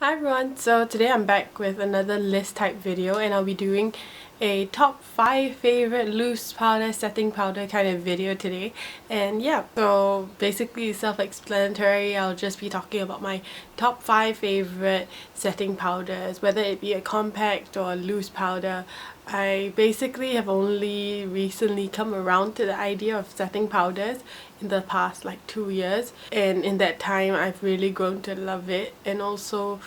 Hi everyone, so today I'm back with another list type video and I'll be doing a top 5 favorite loose powder, setting powder kind of video today. And yeah, so basically self-explanatory. I'll just be talking about my top 5 favorite setting powders, whether it be a compact or a loose powder. I basically have only recently come around to the idea of setting powders in the past like 2 years, and in that time I've really grown to love it and also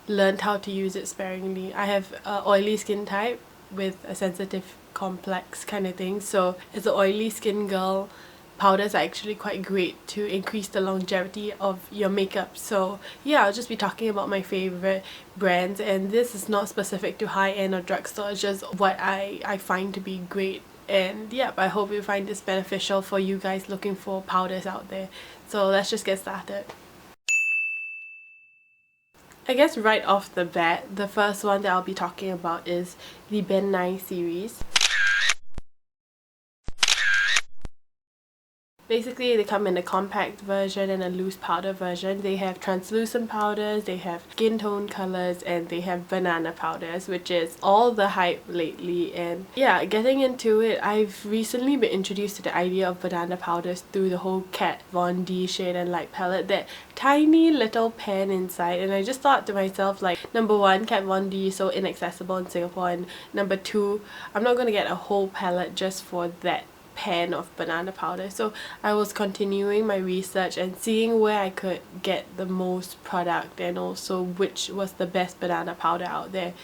learned how to use it sparingly. I have a oily skin type with a sensitive complex kind of thing, so as an oily skin girl, powders are actually quite great to increase the longevity of your makeup. So yeah, I'll just be talking about my favorite brands, and this is not specific to high-end or drugstore, it's just what I find to be great. And yeah, I hope you find this beneficial for you guys looking for powders out there. So let's just get started. I guess right off the bat, the first one that I'll be talking about is the Ben Nye series. Basically, they come in a compact version and a loose powder version. They have translucent powders, they have skin tone colors, and they have banana powders, which is all the hype lately. And yeah, getting into it, I've recently been introduced to the idea of banana powders through the whole Kat Von D Shade and Light palette, that tiny little pen inside. And I just thought to myself, like, number one, Kat Von D is so inaccessible in Singapore, and number two, I'm not gonna get a whole palette just for that pan of banana powder. So I was continuing my research and seeing where I could get the most product and also which was the best banana powder out there.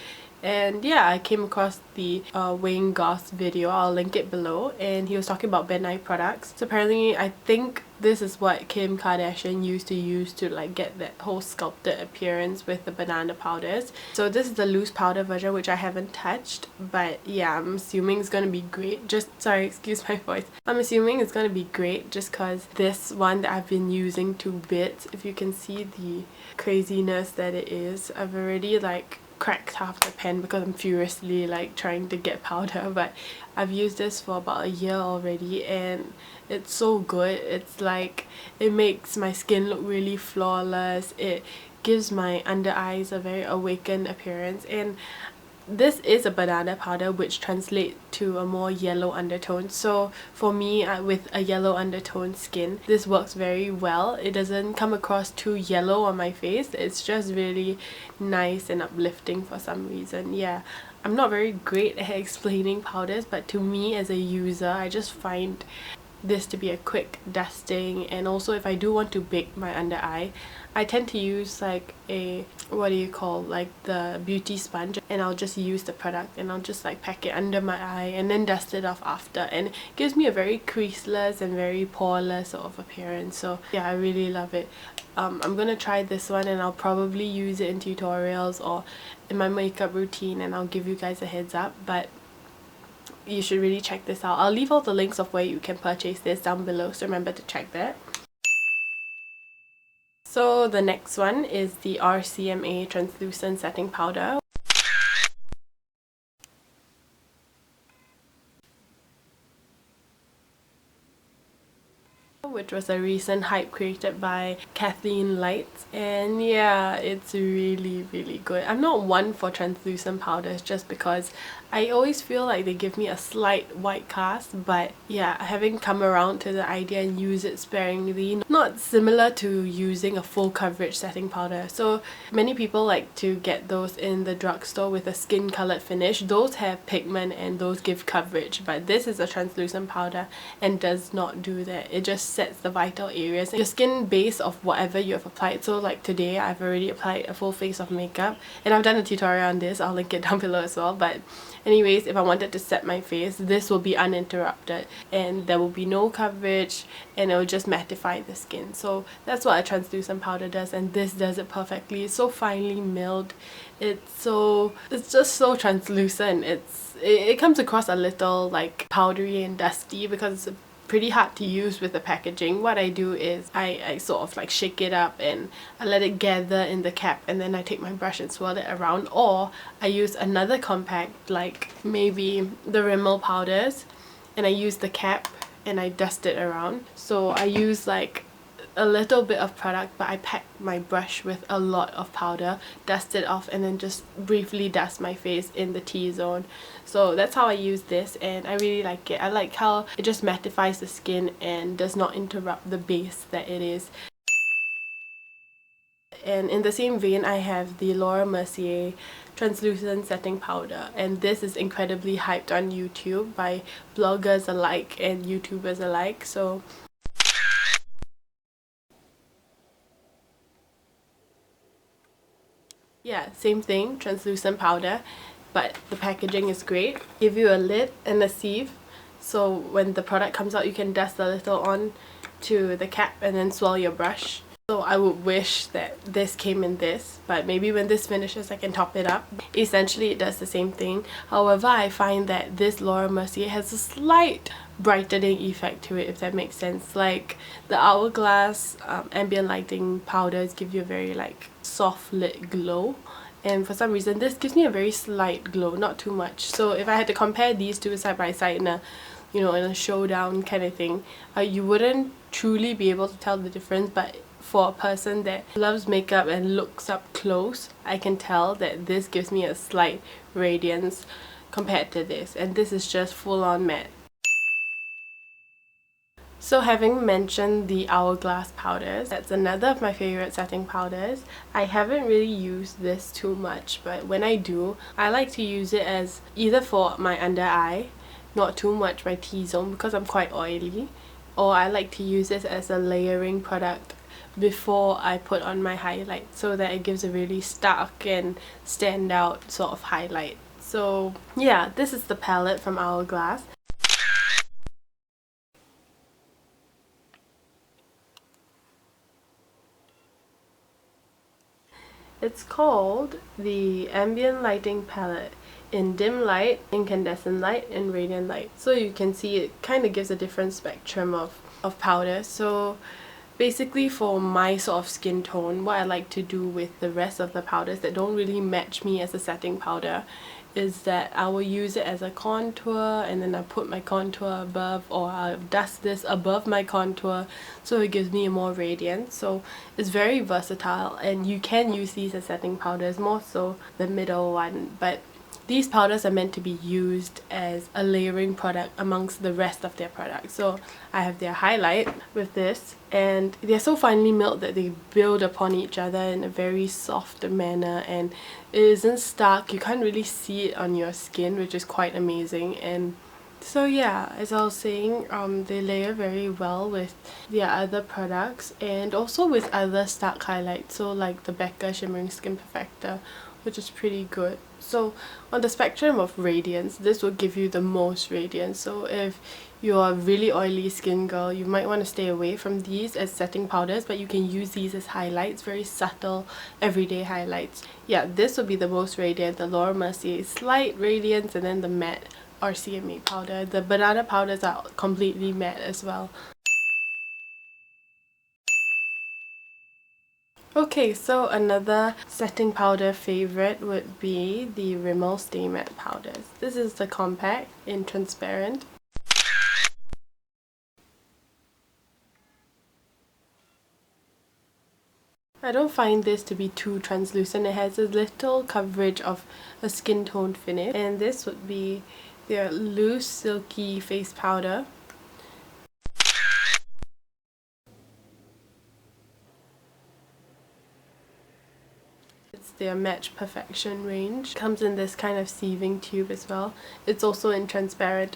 And yeah, I came across the Wayne Goss video. I'll link it below, and he was talking about Ben Nye products. So apparently, I think this is what Kim Kardashian used to use to like get that whole sculpted appearance with the banana powders. So this is the loose powder version, which I haven't touched, but yeah, I'm assuming it's gonna be great. Sorry, excuse my voice. I'm assuming it's gonna be great just cause this one that I've been using to bits, if you can see the craziness that it is, I've already like cracked half the pen because I'm furiously like trying to get powder. But I've used this for about a year already and it's so good. It's like, it makes my skin look really flawless, it gives my under eyes a very awakened appearance, and this is a banana powder which translates to a more yellow undertone. So for me, with a yellow undertone skin, this works very well. It doesn't come across too yellow on my face. It's just really nice and uplifting for some reason. Yeah, I'm not very great at explaining powders, but to me as a user, I just find this to be a quick dusting. And also, if I do want to bake my under eye, I tend to use like a, what do you call, like the beauty sponge, and I'll just use the product and I'll just like pack it under my eye and then dust it off after, and it gives me a very creaseless and very poreless sort of appearance. So yeah, I really love it. I'm gonna try this one and I'll probably use it in tutorials or in my makeup routine, and I'll give you guys a heads up. But you should really check this out. I'll leave all the links of where you can purchase this down below, so remember to check that. So the next one is the RCMA translucent setting powder, which was a recent hype created by Kathleen Lights. And yeah, it's really good. I'm not one for translucent powders just because I always feel like they give me a slight white cast, but yeah, having come around to the idea and use it sparingly, not similar to using a full coverage setting powder. So many people like to get those in the drugstore with a skin colored finish. Those have pigment and those give coverage, but this is a translucent powder and does not do that. It just sets the vital areas in your skin base of whatever you have applied. So like today, I've already applied a full face of makeup, and I've done a tutorial on this. I'll link it down below as well. But anyways, if I wanted to set my face, this will be uninterrupted and there will be no coverage, and it will just mattify the skin. So that's what a translucent powder does, and this does it perfectly. It's so finely milled. It's just so translucent. It comes across a little like powdery and dusty because it's pretty hard to use with the packaging. What I do is I sort of like shake it up and I let it gather in the cap, and then I take my brush and swirl it around, or I use another compact like maybe the Rimmel powders, and I use the cap and I dust it around. So I use like a little bit of product, but I pack my brush with a lot of powder, dust it off, and then just briefly dust my face in the T-zone. So that's how I use this, and I really like it. I like how it just mattifies the skin and does not interrupt the base that it is. And in the same vein, I have the Mercier translucent setting powder, and this is incredibly hyped on YouTube by bloggers alike and YouTubers alike. So yeah, same thing, translucent powder, but the packaging is great. Give you a lid and a sieve, so when the product comes out you can dust a little on to the cap and then swirl your brush. So I would wish that this came in this, but maybe when this finishes I can top it up. Essentially it does the same thing. However, I find that this Mercier has a slight brightening effect to it, if that makes sense. Like the Hourglass ambient lighting powders give you a very like soft lit glow, and for some reason this gives me a very slight glow, not too much. So if I had to compare these two side by side in a, you know, in a showdown kind of thing, you wouldn't truly be able to tell the difference, but for a person that loves makeup and looks up close, I can tell that this gives me a slight radiance compared to this, and this is just full on matte. So having mentioned the Hourglass powders, that's another of my favorite setting powders. I haven't really used this too much, but when I do, I like to use it as either for my under eye, not too much my T-zone because I'm quite oily, or I like to use this as a layering product before I put on my highlight, so that it gives a really stark and standout sort of highlight. So yeah, this is the palette from Hourglass. It's called the Ambient Lighting Palette in dim light, incandescent light, and radiant light. So you can see it kind of gives a different spectrum of powder. So basically for my sort of skin tone, what I like to do with the rest of the powders that don't really match me as a setting powder is that I will use it as a contour, and then I put my contour above, or I'll dust this above my contour so it gives me more radiance. So it's very versatile, and you can use these as setting powders, more so the middle one, but these powders are meant to be used as a layering product amongst the rest of their products. So I have their highlight with this, and they're so finely milled that they build upon each other in a very soft manner, and it isn't stark. You can't really see it on your skin, which is quite amazing. And so yeah, as I was saying, they layer very well with their other products and also with other stark highlights, so like the Becca Shimmering Skin Perfector, which is pretty good. So on the spectrum of radiance, this will give you the most radiance. So if you're a really oily skin girl, you might want to stay away from these as setting powders, but you can use these as highlights, very subtle everyday highlights. Yeah, this will be the most radiant, the Mercier slight radiance, and then the matte RCMA powder. The banana powders are completely matte as well. Okay, so another setting powder favorite would be the Rimmel Stay Matte powders. This is the compact in transparent. I don't find this to be too translucent. It has a little coverage of a skin tone finish, and this would be their loose silky face powder. It's their Match Perfection range. Comes in this kind of sieving tube as well. It's also in transparent.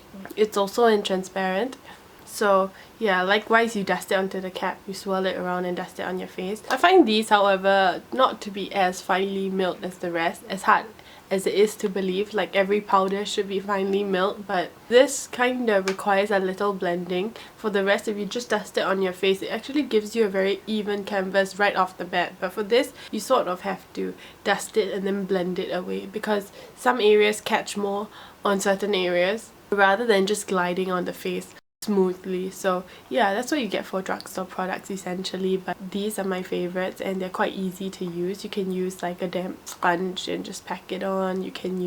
So yeah, likewise you dust it onto the cap, you swirl it around and dust it on your face. I find these, however, not to be as finely milled as the rest, as hard as it is to believe. Like every powder should be finely milled, but this kind of requires a little blending. For the rest, if you just dust it on your face, it actually gives you a very even canvas right off the bat. But for this, you sort of have to dust it and then blend it away, because some areas catch more on certain areas rather than just gliding on the face smoothly. So yeah, that's what you get for drugstore products essentially, but these are my favorites and they're quite easy to use. You can use like a damp sponge and just pack it on. You can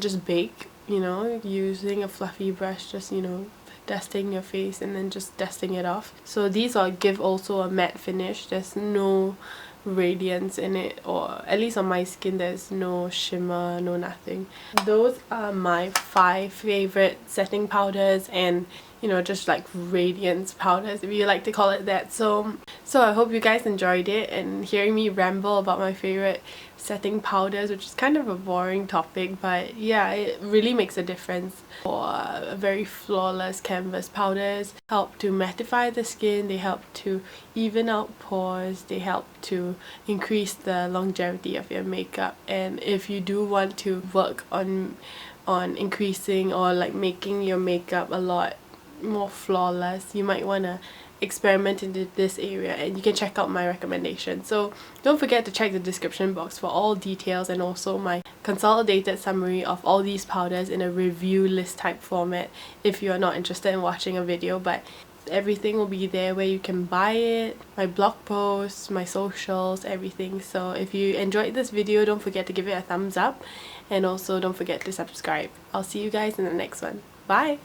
just bake, you know, using a fluffy brush, just, you know, dusting your face and then just dusting it off. So these are give also a matte finish. There's no radiance in it, or at least on my skin there's no shimmer, no nothing. Those are my 5 favorite setting powders, and you know, just like radiance powders if you like to call it that. So I hope you guys enjoyed it and hearing me ramble about my favorite setting powders, which is kind of a boring topic, but yeah, it really makes a difference. For very flawless canvas powders help to mattify the skin, they help to even out pores, they help to increase the longevity of your makeup. And if you do want to work on increasing or like making your makeup a lot more flawless, you might want to experiment into this area, and you can check out my recommendations. So don't forget to check the description box for all details, and also my consolidated summary of all these powders in a review list type format if you are not interested in watching a video. But everything will be there where you can buy it, my blog posts, my socials, everything. So if you enjoyed this video, don't forget to give it a thumbs up, and also don't forget to subscribe. I'll see you guys in the next one. Bye!